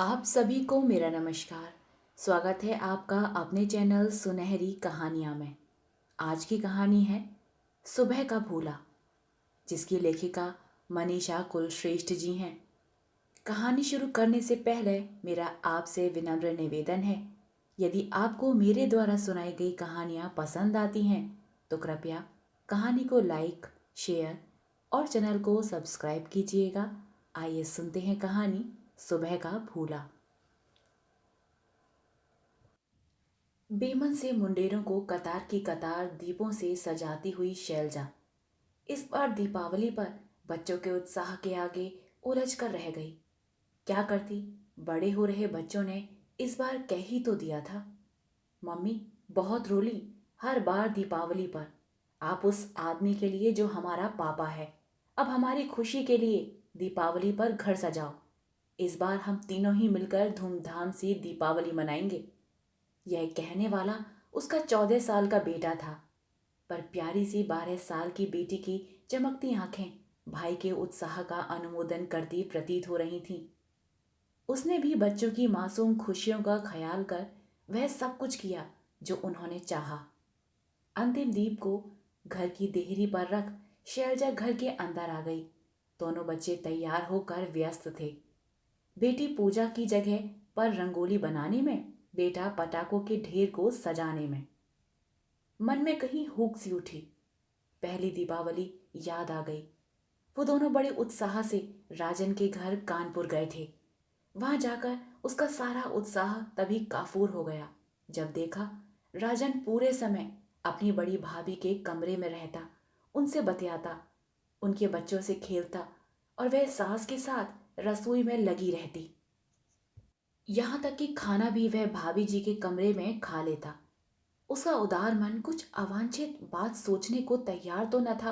आप सभी को मेरा नमस्कार। स्वागत है आपका अपने चैनल सुनहरी कहानियाँ में। आज की कहानी है सुबह का भूला, जिसकी लेखिका मनीषा कुलश्रेष्ठ जी हैं। कहानी शुरू करने से पहले मेरा आपसे विनम्र निवेदन है, यदि आपको मेरे द्वारा सुनाई गई कहानियाँ पसंद आती हैं तो कृपया कहानी को लाइक, शेयर और चैनल को सब्सक्राइब कीजिएगा। आइए सुनते हैं कहानी सुबह का भूला। बेमन से मुंडेरों को कतार की कतार दीपों से सजाती हुई शैलजा इस बार दीपावली पर बच्चों के उत्साह के आगे उलझ कर रह गई। क्या करती? बड़े हो रहे बच्चों ने इस बार कह ही तो दिया था। मम्मी बहुत रोली हर बार दीपावली पर। आप उस आदमी के लिए जो हमारा पापा है, अब हमारी खुशी के लिए दीपावली पर घर सजाओ। इस बार हम तीनों ही मिलकर धूमधाम से दीपावली मनाएंगे। यह कहने वाला उसका 14 साल का बेटा था, पर प्यारी सी 12 साल की बेटी की चमकती आंखें भाई के उत्साह का अनुमोदन करती प्रतीत हो रही थीं। उसने भी बच्चों की मासूम खुशियों का ख्याल कर वह सब कुछ किया जो उन्होंने चाहा। अंतिम दीप को घर की देहरी पर रख शैलजा घर के अंदर आ गई। दोनों बच्चे तैयार होकर व्यस्त थे। बेटी पूजा की जगह पर रंगोली बनाने में, बेटा पटाखों के ढेर को सजाने में। मन में कहीं हुक सी उठी। पहली दीपावली याद आ गई। वो दोनों बड़े उत्साह से राजन के घर कानपुर गए थे। वहां जाकर उसका सारा उत्साह तभी काफूर हो गया जब देखा राजन पूरे समय अपनी बड़ी भाभी के कमरे में रहता, उनसे बतियाता, उनके बच्चों से खेलता और वह सास के साथ रसोई में लगी रहती। यहाँ तक कि खाना भी वह भाभी जी के कमरे में खा लेता। उसका उदार मन कुछ अवांछित बात सोचने को तैयार तो न था,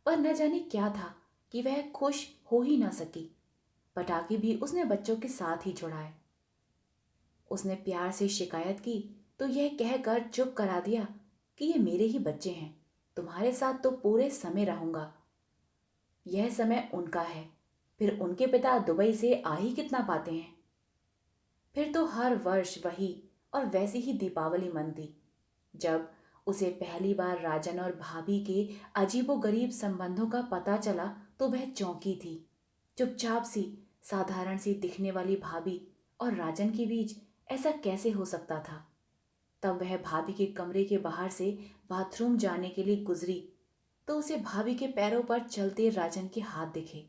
पर न जाने क्या था कि वह खुश हो ही न सकी। पटाखे भी उसने बच्चों के साथ ही छुड़ाए। उसने प्यार से शिकायत की तो यह कहकर चुप करा दिया कि ये मेरे ही बच्चे हैं, तुम्हारे साथ तो पूरे समय रहूंगा। यह समय उनका है, फिर उनके पिता दुबई से आ ही कितना पाते हैं। फिर तो हर वर्ष वही और वैसी ही दीपावली मनती। जब उसे पहली बार राजन और भाभी के अजीबोगरीब संबंधों का पता चला तो वह चौंकी थी। चुपचाप सी, साधारण सी दिखने वाली भाभी और राजन के बीच ऐसा कैसे हो सकता था। तब वह भाभी के कमरे के बाहर से बाथरूम जाने के लिए गुजरी तो उसे भाभी के पैरों पर चलते राजन के हाथ दिखे।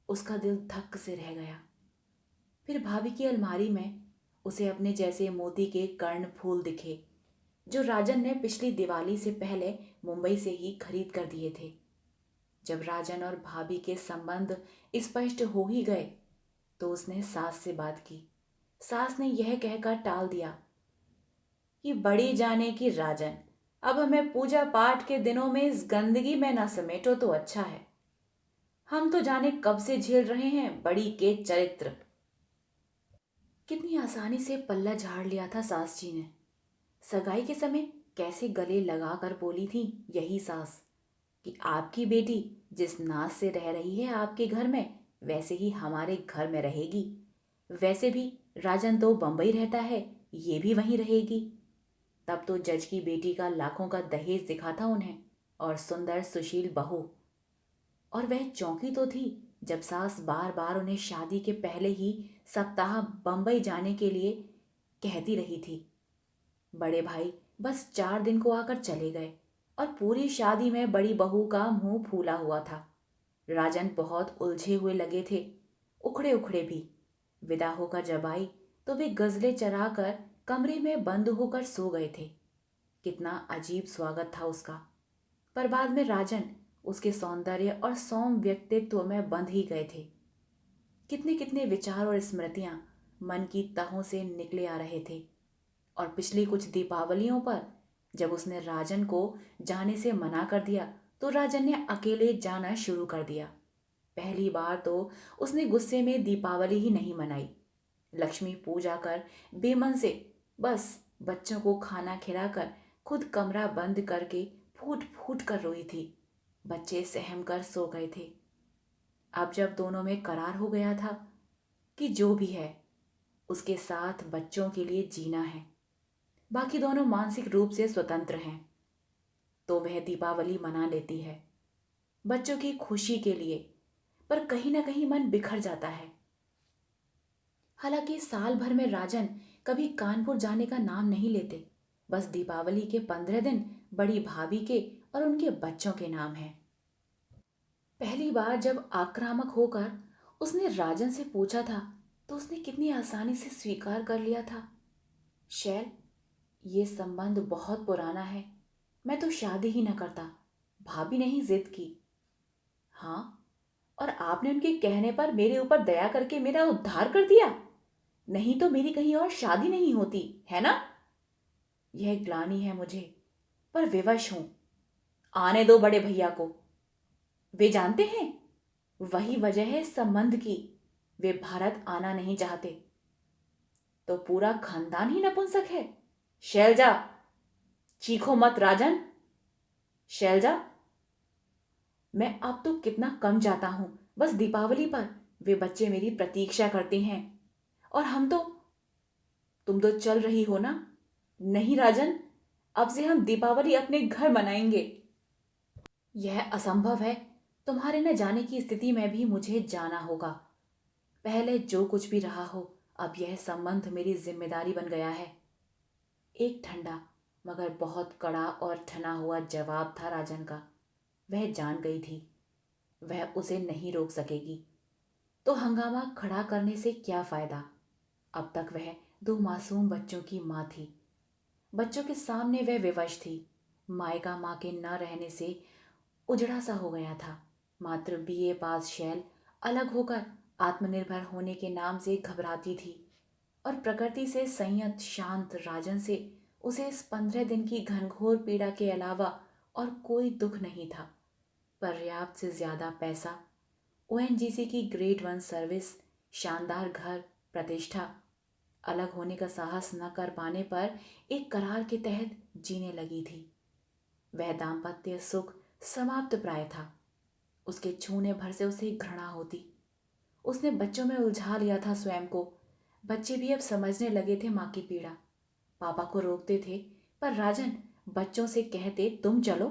उसका दिल धक्क से रह गया। फिर भाभी की अलमारी में उसे अपने जैसे मोती के कर्ण फूल दिखे, जो राजन ने पिछली दिवाली से पहले मुंबई से ही खरीद कर दिए थे। जब राजन और भाभी के संबंध स्पष्ट हो ही गए तो उसने सास से बात की। सास ने यह कहकर टाल दिया कि बड़ी जाने की राजन, अब हमें पूजा पाठ के दिनों में इस गंदगी में ना समेटो तो अच्छा है। हम तो जाने कब से झेल रहे हैं बड़ी के चरित्र। कितनी आसानी से पल्ला झाड़ लिया था सास जी ने। सगाई के समय कैसे गले लगाकर बोली थी यही सास कि आपकी बेटी जिस नाज से रह रही है आपके घर में, वैसे ही हमारे घर में रहेगी। वैसे भी राजन तो बंबई रहता है, ये भी वहीं रहेगी। तब तो जज की बेटी का लाखों का दहेज दिखा था उन्हें, और सुंदर सुशील बहू। और वह चौंकी तो थी जब सास बार बार उन्हें शादी के पहले ही सप्ताह बंबई जाने के लिए कहती रही थी। बड़े भाई बस 4 दिन को आकर चले गए और पूरी शादी में बड़ी बहू का मुंह फूला हुआ था। राजन बहुत उलझे हुए लगे थे, उखड़े उखड़े भी। विदा होकर जब आई तो वे गजले चरा कर कमरे में बंद होकर सो गए थे। कितना अजीब स्वागत था उसका। पर बाद में राजन उसके सौंदर्य और सौम्य व्यक्तित्व में बंध ही गए थे। कितने कितने विचार और स्मृतियां मन की तहों से निकले आ रहे थे। और पिछली कुछ दीपावलियों पर जब उसने राजन को जाने से मना कर दिया तो राजन ने अकेले जाना शुरू कर दिया। पहली बार तो उसने गुस्से में दीपावली ही नहीं मनाई। लक्ष्मी पूजा कर बेमन से बस बच्चों को खाना खिलाकर खुद कमरा बंद करके फूट फूट कर रोई थी। बच्चे सहम कर सो गए थे। अब जब दोनों में करार हो गया था कि जो भी है उसके साथ बच्चों के लिए जीना है। बाकी दोनों मानसिक रूप से स्वतंत्र हैं, तो वह दीपावली मना लेती है बच्चों की खुशी के लिए, पर कहीं ना कहीं मन बिखर जाता है। हालांकि साल भर में राजन कभी कानपुर जाने का नाम नहीं लेते। बस दीपावली के 15 दिन बड़ी भाभी के और उनके बच्चों के नाम है। पहली बार जब आक्रामक होकर उसने राजन से पूछा था, तो उसने कितनी आसानी से स्वीकार कर लिया था। शैल, ये संबंध बहुत पुराना है, मैं तो शादी ही न करता। भाभी ने ही जिद की। हाँ, और आपने उनके कहने पर मेरे ऊपर दया करके मेरा उद्धार कर दिया। नहीं तो मेरी कहीं और शादी नहीं होती, है ना? यह ग्लानि है मुझे, पर विवश हूं। आने दो बड़े भैया को। वे जानते हैं, वही वजह है इस संबंध की। वे भारत आना नहीं चाहते। तो पूरा खानदान ही नपुंसक है। शैलजा, चीखो मत राजन। शैलजा, मैं अब तो कितना कम जाता हूं। बस दीपावली पर वे बच्चे मेरी प्रतीक्षा करते हैं, और हम तो। तुम तो चल रही हो ना? नहीं राजन, अब से हम दीपावली अपने घर मनाएंगे। यह असंभव है। तुम्हारे न जाने की स्थिति में भी मुझे जाना होगा। पहले जो कुछ भी रहा हो, अब यह संबंध मेरी जिम्मेदारी बन गया है। एक ठंडा मगर बहुत कड़ा और ठना हुआ जवाब था राजन का। वह जान गई थी वह उसे नहीं रोक सकेगी, तो हंगामा खड़ा करने से क्या फायदा। अब तक वह दो मासूम बच्चों की माँ थी। बच्चों के सामने वह विवश थी। मायका माँ के न रहने से उजड़ा सा हो गया था। मात्र बीए पास शैल अलग होकर आत्मनिर्भर होने के नाम से घबराती थी, और प्रकृति से संयत शांत राजन से उसे इस 15 दिन की घनघोर पीड़ा के अलावा और कोई दुख नहीं था। पर्याप्त से ज्यादा पैसा, ओएनजीसी की ग्रेड 1 सर्विस, शानदार घर, प्रतिष्ठा, अलग होने का साहस न कर पाने पर एक करार के तहत जीने लगी थी। वह दाम्पत्य सुख समाप्त प्राय था। उसके छूने भर से उसे घृणा होती। उसने बच्चों में उलझा लिया था स्वयं को। बच्चे भी अब समझने लगे थे माँ की पीड़ा। पापा को रोकते थे, पर राजन बच्चों से कहते तुम चलो,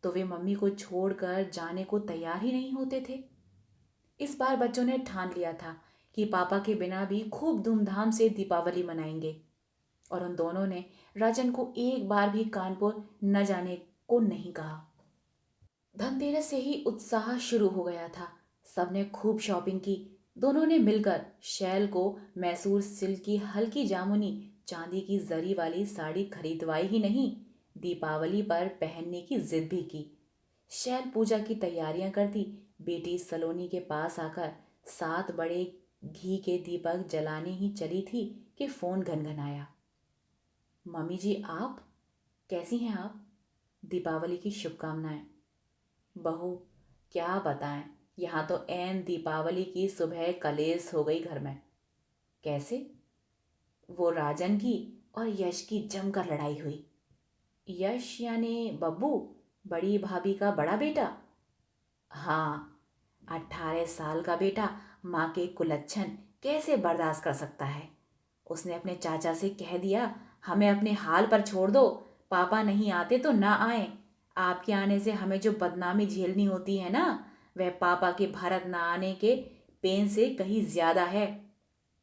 तो वे मम्मी को छोड़कर जाने को तैयार ही नहीं होते थे। इस बार बच्चों ने ठान लिया था कि पापा के बिना भी खूब धूमधाम से दीपावली मनाएंगे, और उन दोनों ने राजन को एक बार भी कानपुर न जाने को नहीं कहा। धनतेरस से ही उत्साह शुरू हो गया था। सबने खूब शॉपिंग की। दोनों ने मिलकर शैल को मैसूर सिल्क की हल्की जामुनी चांदी की जरी वाली साड़ी खरीदवाई ही नहीं, दीपावली पर पहनने की जिद भी की। शैल पूजा की तैयारियां करती। बेटी सलोनी के पास आकर 7 बड़े घी के दीपक जलाने ही चली थी कि फोन घनघनाया। मम्मी जी, आप कैसी हैं? आप दीपावली की शुभकामनाएं। बहू, क्या बताएं, यहाँ तो ऐन दीपावली की सुबह कलेस हो गई घर में। कैसे? वो राजन की और यश की जमकर लड़ाई हुई। यश यानी बब्बू, बड़ी भाभी का बड़ा बेटा। हाँ, 18 साल का बेटा माँ के कुलच्छन कैसे बर्दाश्त कर सकता है। उसने अपने चाचा से कह दिया, हमें अपने हाल पर छोड़ दो, पापा नहीं आते तो ना आए। आपके आने से हमें जो बदनामी झेलनी होती है ना, वह पापा के भारत ना आने के पेन से कहीं ज्यादा है।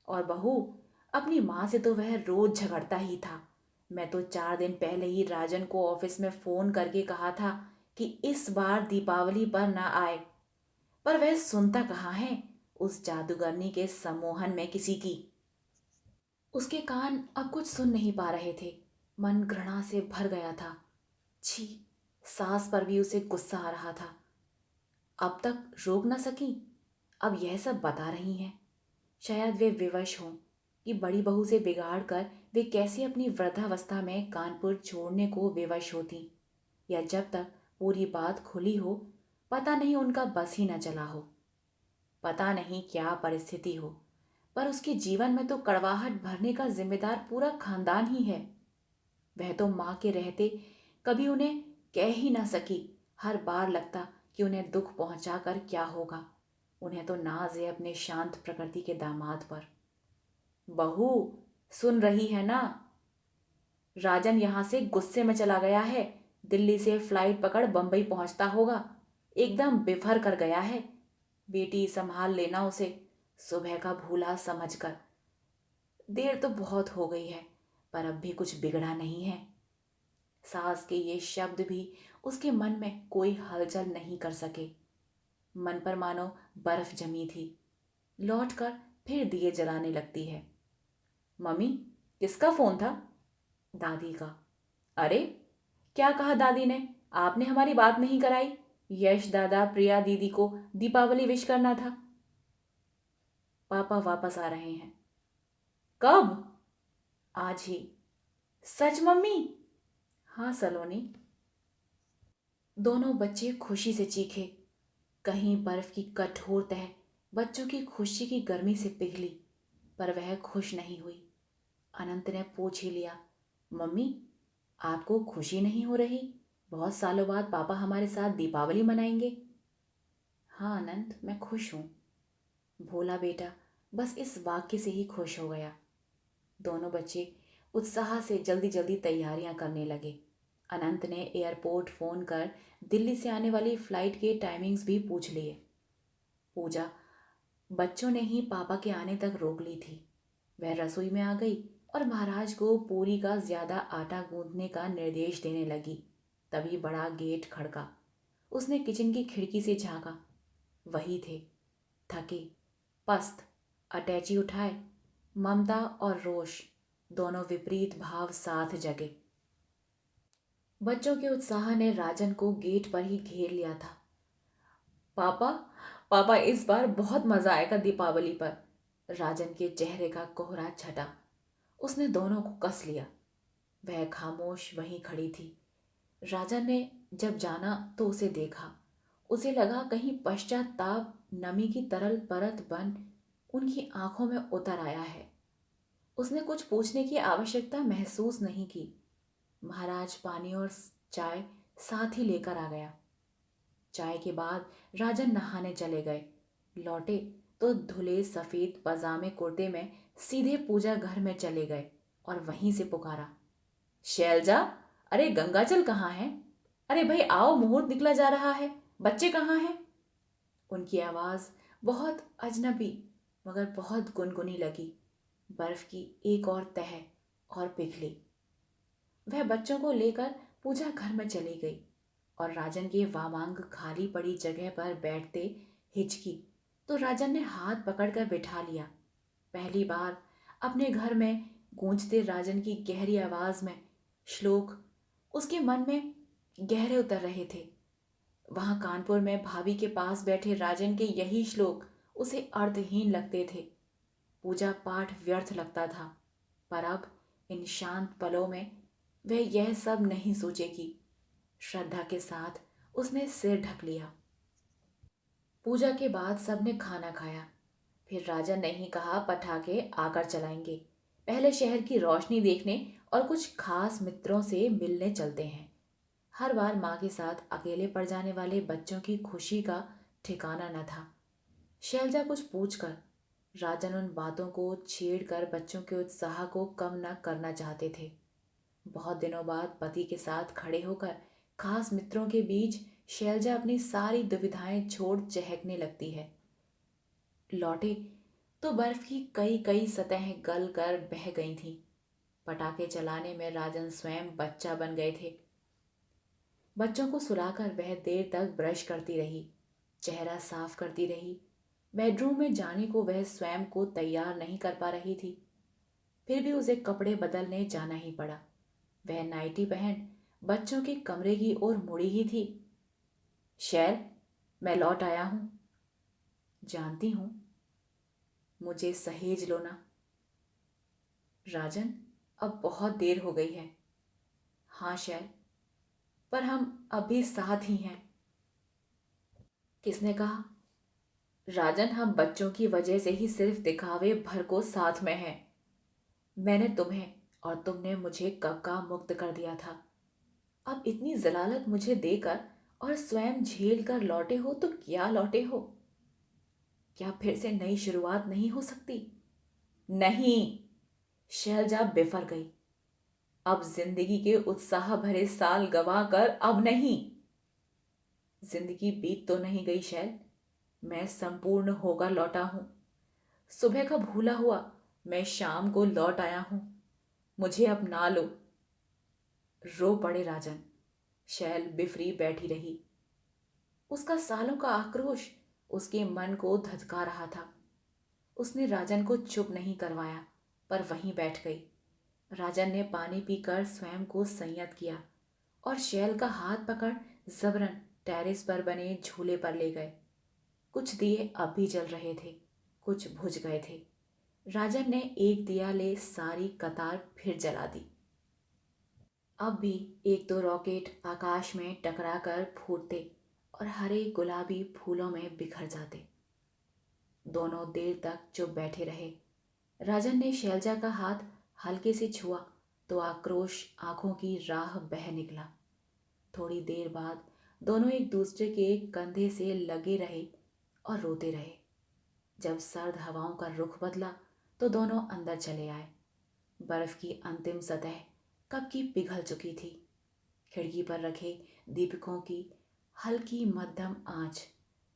और बहू, अपनी माँ से तो वह रोज झगड़ता ही था। मैं तो 4 दिन पहले ही राजन को ऑफिस में फोन करके कहा था कि इस बार दीपावली पर ना आए, पर वह सुनता कहाँ है उस जादूगरनी के सम्मोहन में किसी की। उसके कान अब कुछ सुन नहीं पा रहे थे। मन घृणा से भर गया था। छी, सास पर भी उसे गुस्सा आ रहा था। अब तक रोक न सकी, अब यह सब बता रही हैं। शायद वे विवश हों कि बड़ी बहू से बिगाड़ कर वे कैसे अपनी वृद्धावस्था में कानपुर छोड़ने को विवश होती, या जब तक पूरी बात खुली हो पता नहीं उनका बस ही न चला हो। पता नहीं क्या परिस्थिति हो, पर उसके जीवन में तो कड़वाहट भरने का जिम्मेदार पूरा खानदान ही है। वह तो माँ के रहते कभी उन्हें कह ही ना सकी। हर बार लगता कि उन्हें दुख पहुंचाकर क्या होगा। उन्हें तो नाज है अपने शांत प्रकृति के दामाद पर। बहू, सुन रही है ना? राजन यहां से गुस्से में चला गया है। दिल्ली से फ्लाइट पकड़ बंबई पहुंचता होगा। एकदम बिफर कर गया है। बेटी संभाल लेना उसे, सुबह का भूला समझकर। देर तो बहुत हो गई है, पर अब भी कुछ बिगड़ा नहीं है। सास के ये शब्द भी उसके मन में कोई हलचल नहीं कर सके। मन पर मानो बर्फ जमी थी। लौटकर फिर दिए जलाने लगती है। मम्मी, किसका फोन था? दादी का। अरे, क्या कहा दादी ने? आपने हमारी बात नहीं कराई। यश दादा प्रिया दीदी को दीपावली विश करना था। पापा वापस आ रहे हैं। कब? आज ही। सच मम्मी? हाँ सलोनी। दोनों बच्चे खुशी से चीखे। कहीं बर्फ की कठोर तह बच्चों की खुशी की गर्मी से पिघली, पर वह खुश नहीं हुई। अनंत ने पूछ ही लिया, मम्मी, आपको खुशी नहीं हो रही? बहुत सालों बाद पापा हमारे साथ दीपावली मनाएंगे। हाँ अनंत, मैं खुश हूँ। भोला बेटा बस इस वाक्य से ही खुश हो गया। दोनों बच्चे उत्साह से जल्दी जल्दी तैयारियां करने लगे। अनंत ने एयरपोर्ट फ़ोन कर दिल्ली से आने वाली फ़्लाइट के टाइमिंग्स भी पूछ लिए। पूजा बच्चों ने ही पापा के आने तक रोक ली थी। वह रसोई में आ गई और महाराज को पूरी का ज़्यादा आटा गूंदने का निर्देश देने लगी। तभी बड़ा गेट खड़का। उसने किचन की खिड़की से झांका। वही थे, थके, पस्त, अटैची उठाए। ममता और रोष दोनों विपरीत भाव साथ जगे। बच्चों के उत्साह ने राजन को गेट पर ही घेर लिया था। पापा, पापा इस बार बहुत मजा आएगा दीपावली पर। राजन के चेहरे का कोहरा छटा। उसने दोनों को कस लिया। वह खामोश वहीं खड़ी थी। राजन ने जब जाना तो उसे देखा। उसे लगा कहीं पश्चाताप नमी की तरल परत बन उनकी आंखों में उतर आया है। उसने कुछ पूछने की आवश्यकता महसूस नहीं की। महाराज पानी और चाय साथ ही लेकर आ गया। चाय के बाद राजन नहाने चले गए। लौटे तो धुले सफेद पजामे कुर्ते में सीधे पूजा घर में चले गए और वहीं से पुकारा, शैलजा, अरे गंगाजल कहाँ है? अरे भाई आओ, मुहूर्त निकला जा रहा है। बच्चे कहाँ हैं? उनकी आवाज बहुत अजनबी मगर बहुत गुनगुनी लगी। बर्फ की एक और तह और पिघली। वह बच्चों को लेकर पूजा घर में चली गई और राजन के वामांग खाली पड़ी जगह पर बैठते हिचकी तो राजन ने हाथ पकड़कर बिठा लिया। पहली बार अपने घर में गूंजते राजन की गहरी आवाज में श्लोक उसके मन में गहरे उतर रहे थे। वहां कानपुर में भाभी के पास बैठे राजन के यही श्लोक उसे अर्थहीन लगते थे। पूजा पाठ व्यर्थ लगता था, पर अब इन शांत पलों में वह यह सब नहीं सोचेगी। श्रद्धा के साथ उसने सिर ढक लिया। पूजा के बाद सबने खाना खाया। फिर राजा ने ही कहा, पटाखे आकर चलाएंगे, पहले शहर की रोशनी देखने और कुछ खास मित्रों से मिलने चलते हैं। हर बार माँ के साथ अकेले पड़ जाने वाले बच्चों की खुशी का ठिकाना न था। शैलजा कुछ पूछकर राजन उन बातों को छेड़कर बच्चों के उत्साह को कम न करना चाहते थे। बहुत दिनों बाद पति के साथ खड़े होकर खास मित्रों के बीच शैलजा अपनी सारी दुविधाएं छोड़ चहकने लगती है। लौटे तो बर्फ की कई कई सतहें गल कर बह गई थीं। पटाखे चलाने में राजन स्वयं बच्चा बन गए थे। बच्चों को सुलाकर वह देर तक ब्रश करती रही, चेहरा साफ करती रही। बेडरूम में जाने को वह स्वयं को तैयार नहीं कर पा रही थी। फिर भी उसे कपड़े बदलने जाना ही पड़ा। वह नाइटी पहन बच्चों के कमरे की ओर मुड़ी ही थी। शैल, मैं लौट आया हूं। जानती हूं, मुझे सहेज लो ना। राजन, अब बहुत देर हो गई है। हाँ शैल, पर हम अभी साथ ही हैं। किसने कहा? राजन, हम बच्चों की वजह से ही सिर्फ दिखावे भर को साथ में हैं। मैंने तुम्हें और तुमने मुझे कब का मुक्त कर दिया था। अब इतनी जलालत मुझे देकर और स्वयं झेल कर लौटे हो तो क्या लौटे हो? क्या फिर से नई शुरुआत नहीं हो सकती? नहीं। शैलजा बिफर गई। अब जिंदगी के उत्साह भरे साल गवा कर अब नहीं। जिंदगी बीत तो नहीं गई शैल, मैं संपूर्ण होकर लौटा हूं। सुबह का भूला हुआ मैं शाम को लौट आया हूं। मुझे अपना लो। रो पड़े राजन। शैल बिफरी बैठी रही। उसका सालों का आक्रोश उसके मन को धधका रहा था। उसने राजन को चुप नहीं करवाया, पर वहीं बैठ गई। राजन ने पानी पीकर स्वयं को संयत किया और शैल का हाथ पकड़ जबरन टेरेस पर बने झूले पर ले गए। कुछ दिए अब भी जल रहे थे, कुछ बुझ गए थे। राजन ने एक दिया ले सारी कतार फिर जला दी। अब भी एक दो रॉकेट आकाश में टकराकर फूटते और हरे गुलाबी फूलों में बिखर जाते। दोनों देर तक चुप बैठे रहे। राजन ने शैलजा का हाथ हल्के से छुआ तो आक्रोश आंखों की राह बह निकला। थोड़ी देर बाद दोनों एक दूसरे के कंधे से लगे रहे और रोते रहे। जब सर्द हवाओं का रुख बदला तो दोनों अंदर चले आए। बर्फ की अंतिम सतह कब की पिघल चुकी थी। खिड़की पर रखे दीपकों की हल्की मध्यम आंच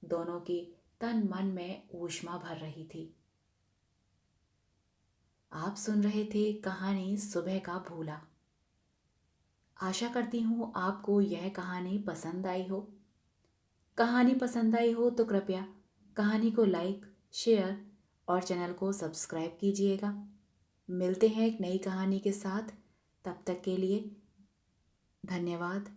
दोनों के तन मन में ऊष्मा भर रही थी। आप सुन रहे थे कहानी सुबह का भूला। आशा करती हूँ आपको यह कहानी पसंद आई हो। कहानी पसंद आई हो तो कृपया कहानी को लाइक, शेयर और चैनल को सब्सक्राइब कीजिएगा। मिलते हैं एक नई कहानी के साथ। तब तक के लिए धन्यवाद।